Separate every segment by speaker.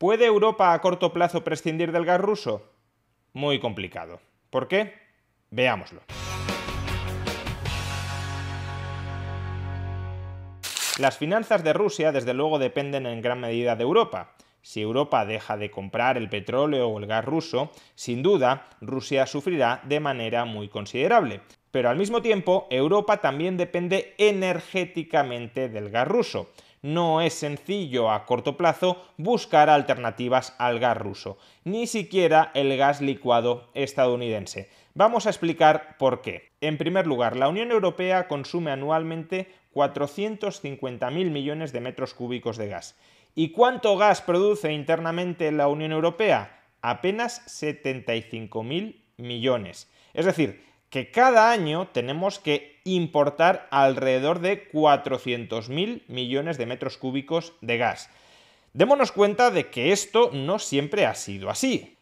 Speaker 1: ¿Puede Europa a corto plazo prescindir del gas ruso? Muy complicado. ¿Por qué? Veámoslo. Las finanzas de Rusia, desde luego, dependen en gran medida de Europa. Si Europa deja de comprar el petróleo o el gas ruso, sin duda, Rusia sufrirá de manera muy considerable. Pero al mismo tiempo, Europa también depende energéticamente del gas ruso. No es sencillo a corto plazo buscar alternativas al gas ruso, ni siquiera el gas licuado estadounidense. Vamos a explicar por qué. En primer lugar, la Unión Europea consume anualmente 450.000 millones de metros cúbicos de gas. ¿Y cuánto gas produce internamente la Unión Europea? Apenas 75.000 millones. Es decir, que cada año tenemos que importar alrededor de 400.000 millones de metros cúbicos de gas. Démonos cuenta de que esto no siempre ha sido así.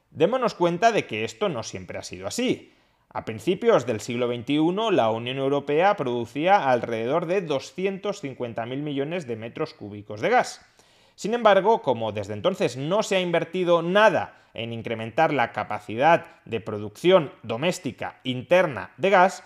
Speaker 1: A principios del siglo XXI, la Unión Europea producía alrededor de 250.000 millones de metros cúbicos de gas. Sin embargo, como desde entonces no se ha invertido nada en incrementar la capacidad de producción doméstica interna de gas,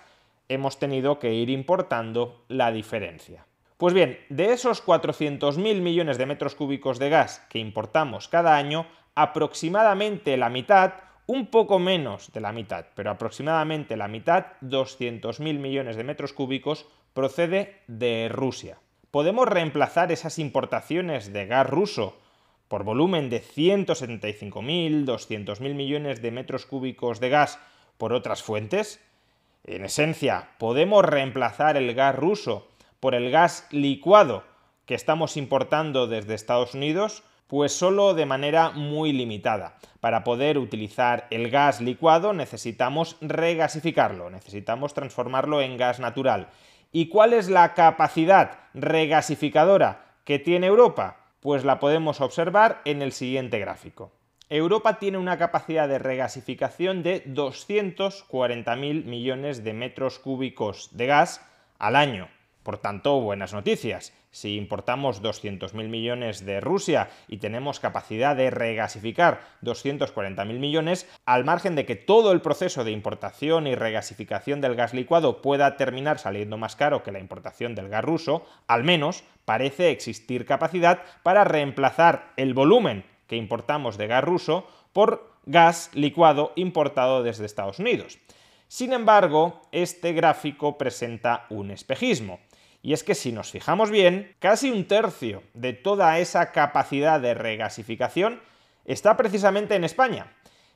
Speaker 1: hemos tenido que ir importando la diferencia. Pues bien, de esos 400.000 millones de metros cúbicos de gas que importamos cada año, aproximadamente la mitad, un poco menos de la mitad, pero aproximadamente la mitad, 200.000 millones de metros cúbicos, procede de Rusia. ¿Podemos reemplazar esas importaciones de gas ruso por volumen de 175.000, 200.000 millones de metros cúbicos de gas por otras fuentes? En esencia, ¿podemos reemplazar el gas ruso por el gas licuado que estamos importando desde Estados Unidos? Pues solo de manera muy limitada. Para poder utilizar el gas licuado necesitamos regasificarlo, necesitamos transformarlo en gas natural. ¿Y cuál es la capacidad regasificadora que tiene Europa? Pues la podemos observar en el siguiente gráfico. Europa tiene una capacidad de regasificación de 240.000 millones de metros cúbicos de gas al año. Por tanto, buenas noticias. Si importamos 200.000 millones de Rusia y tenemos capacidad de regasificar 240.000 millones, al margen de que todo el proceso de importación y regasificación del gas licuado pueda terminar saliendo más caro que la importación del gas ruso, al menos parece existir capacidad para reemplazar el volumen que importamos de gas ruso por gas licuado importado desde Estados Unidos. Sin embargo, este gráfico presenta un espejismo. Y es que si nos fijamos bien, casi un tercio de toda esa capacidad de regasificación está precisamente en España.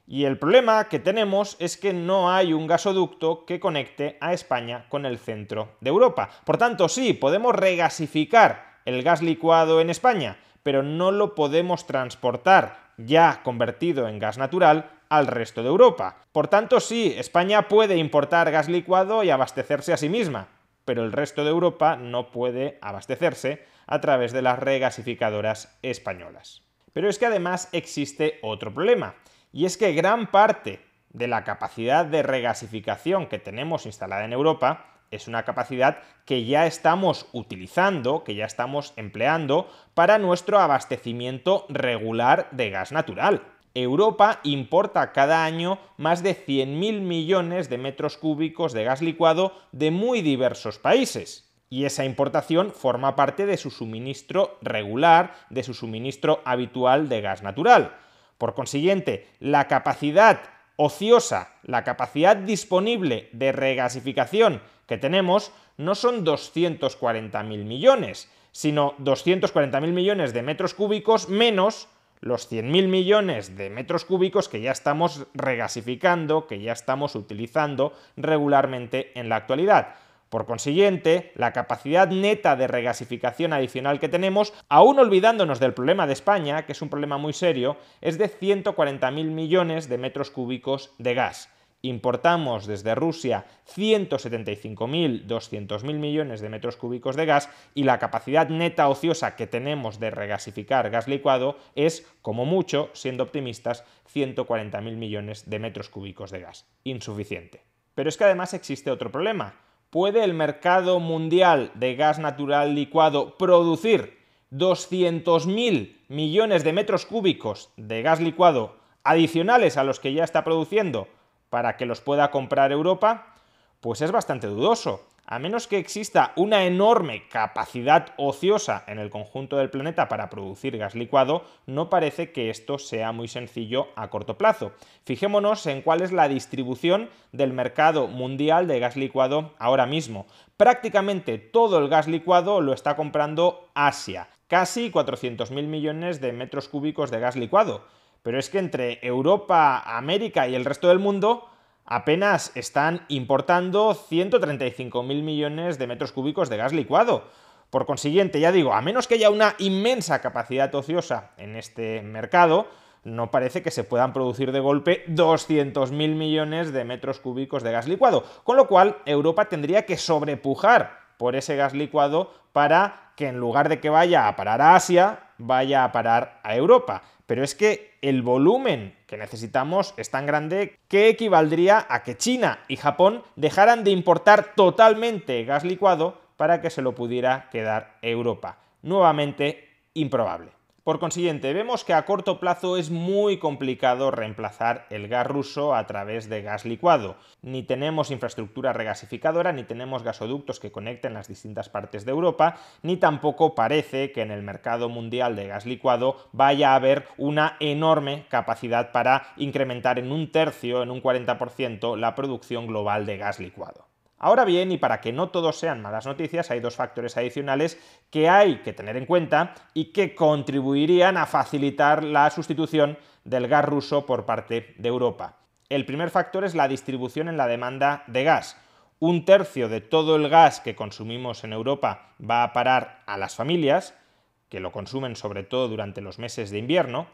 Speaker 1: Y el problema que tenemos es que no hay un gasoducto que conecte a España con el centro de Europa. Por tanto, sí, podemos regasificar el gas licuado en España, pero no lo podemos transportar ya convertido en gas natural al resto de Europa. Por tanto, sí, España puede importar gas licuado y abastecerse a sí misma, pero el resto de Europa no puede abastecerse a través de las regasificadoras españolas. Pero es que además existe otro problema, y es que gran parte de la capacidad de regasificación que tenemos instalada en Europa es una capacidad que ya estamos utilizando, que ya estamos empleando para nuestro abastecimiento regular de gas natural. Europa importa cada año más de 100.000 millones de metros cúbicos de gas licuado de muy diversos países. Y esa importación forma parte de su suministro regular, de su suministro habitual de gas natural. Por consiguiente, la capacidad ociosa, la capacidad disponible de regasificación que tenemos no son 240.000 millones, sino 240.000 millones de metros cúbicos menos los 100.000 millones de metros cúbicos que ya estamos regasificando, que ya estamos utilizando regularmente en la actualidad. Por consiguiente, la capacidad neta de regasificación adicional que tenemos, aún olvidándonos del problema de España, que es un problema muy serio, es de 140.000 millones de metros cúbicos de gas. Importamos desde Rusia 175.000, 200.000 millones de metros cúbicos de gas y la capacidad neta ociosa que tenemos de regasificar gas licuado es, como mucho, siendo optimistas, 140.000 millones de metros cúbicos de gas. Insuficiente. Pero es que además existe otro problema. ¿Puede el mercado mundial de gas natural licuado producir 200.000 millones de metros cúbicos de gas licuado adicionales a los que ya está produciendo para que los pueda comprar Europa, pues es bastante dudoso. A menos que exista una enorme capacidad ociosa en el conjunto del planeta para producir gas licuado, no parece que esto sea muy sencillo a corto plazo. Fijémonos en cuál es la distribución del mercado mundial de gas licuado ahora mismo. Prácticamente todo el gas licuado lo está comprando Asia, casi 400.000 millones de metros cúbicos de gas licuado. Pero es que entre Europa, América y el resto del mundo apenas están importando 135.000 millones de metros cúbicos de gas licuado. Por consiguiente, ya digo, a menos que haya una inmensa capacidad ociosa en este mercado, no parece que se puedan producir de golpe 200.000 millones de metros cúbicos de gas licuado, con lo cual Europa tendría que sobrepujar por ese gas licuado para que en lugar de que vaya a parar a Asia, vaya a parar a Europa. Pero es que el volumen que necesitamos es tan grande que equivaldría a que China y Japón dejaran de importar totalmente gas licuado para que se lo pudiera quedar Europa. Nuevamente, improbable. Por consiguiente, vemos que a corto plazo es muy complicado reemplazar el gas ruso a través de gas licuado. Ni tenemos infraestructura regasificadora, ni tenemos gasoductos que conecten las distintas partes de Europa, ni tampoco parece que en el mercado mundial de gas licuado vaya a haber una enorme capacidad para incrementar en un tercio, en un 40%, la producción global de gas licuado. Ahora bien, y para que no todos sean malas noticias, hay dos factores adicionales que hay que tener en cuenta y que contribuirían a facilitar la sustitución del gas ruso por parte de Europa. El primer factor es la distribución en la demanda de gas. Un tercio de todo el gas que consumimos en Europa va a parar a las familias, que lo consumen sobre todo durante los meses de invierno.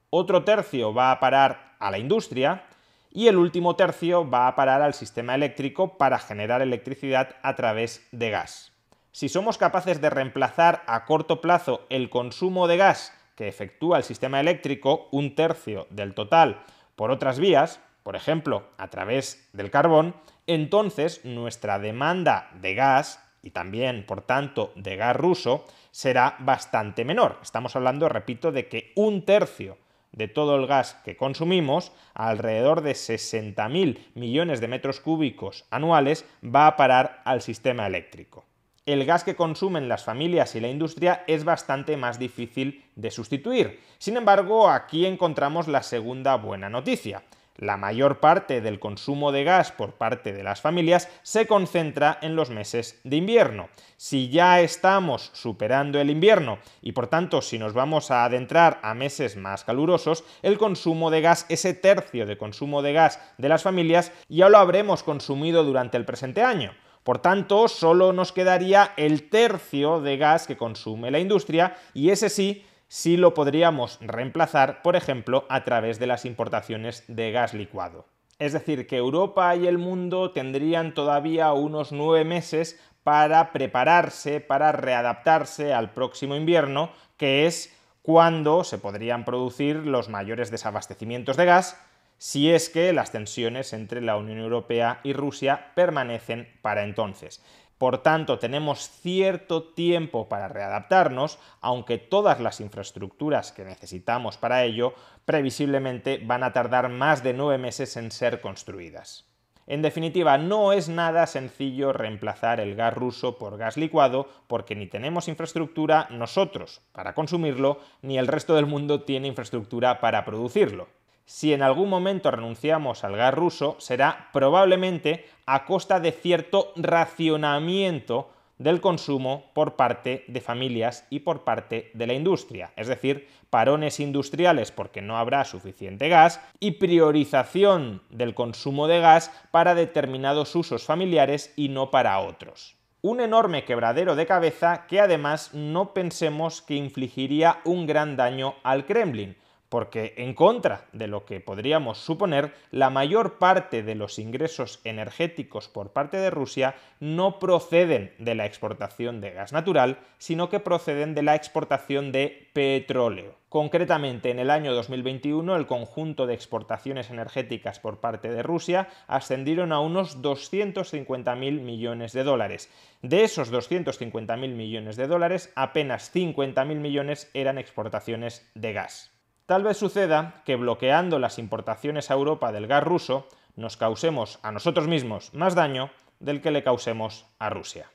Speaker 1: Otro tercio va a parar a la industria. Y el último tercio va a parar al sistema eléctrico para generar electricidad a través de gas. Si somos capaces de reemplazar a corto plazo el consumo de gas que efectúa el sistema eléctrico, un tercio del total, por otras vías, por ejemplo, a través del carbón, entonces nuestra demanda de gas y también, por tanto, de gas ruso será bastante menor. Estamos hablando, repito, de que un tercio de todo el gas que consumimos, alrededor de 60.000 millones de metros cúbicos anuales, va a parar al sistema eléctrico. El gas que consumen las familias y la industria es bastante más difícil de sustituir. Sin embargo, aquí encontramos la segunda buena noticia. La mayor parte del consumo de gas por parte de las familias se concentra en los meses de invierno. Si ya estamos superando el invierno y por tanto si nos vamos a adentrar a meses más calurosos, el consumo de gas, ese tercio de consumo de gas de las familias, ya lo habremos consumido durante el presente año. Por tanto, solo nos quedaría el tercio de gas que consume la industria y ese sí lo podríamos reemplazar, por ejemplo, a través de las importaciones de gas licuado. Es decir, que Europa y el mundo tendrían todavía unos 9 meses para prepararse, para readaptarse al próximo invierno, que es cuando se podrían producir los mayores desabastecimientos de gas, si es que las tensiones entre la Unión Europea y Rusia permanecen para entonces. Por tanto, tenemos cierto tiempo para readaptarnos, aunque todas las infraestructuras que necesitamos para ello previsiblemente van a tardar más de 9 meses en ser construidas. En definitiva, no es nada sencillo reemplazar el gas ruso por gas licuado porque ni tenemos infraestructura nosotros para consumirlo, ni el resto del mundo tiene infraestructura para producirlo. Si en algún momento renunciamos al gas ruso, será probablemente a costa de cierto racionamiento del consumo por parte de familias y por parte de la industria, es decir, parones industriales porque no habrá suficiente gas y priorización del consumo de gas para determinados usos familiares y no para otros. Un enorme quebradero de cabeza que además no pensemos que infligiría un gran daño al Kremlin, porque en contra de lo que podríamos suponer, la mayor parte de los ingresos energéticos por parte de Rusia no proceden de la exportación de gas natural, sino que proceden de la exportación de petróleo. Concretamente, en el año 2021, el conjunto de exportaciones energéticas por parte de Rusia ascendieron a unos 250.000 millones de dólares. De esos 250.000 millones de dólares, apenas 50.000 millones eran exportaciones de gas. Tal vez suceda que bloqueando las importaciones a Europa del gas ruso nos causemos a nosotros mismos más daño del que le causemos a Rusia.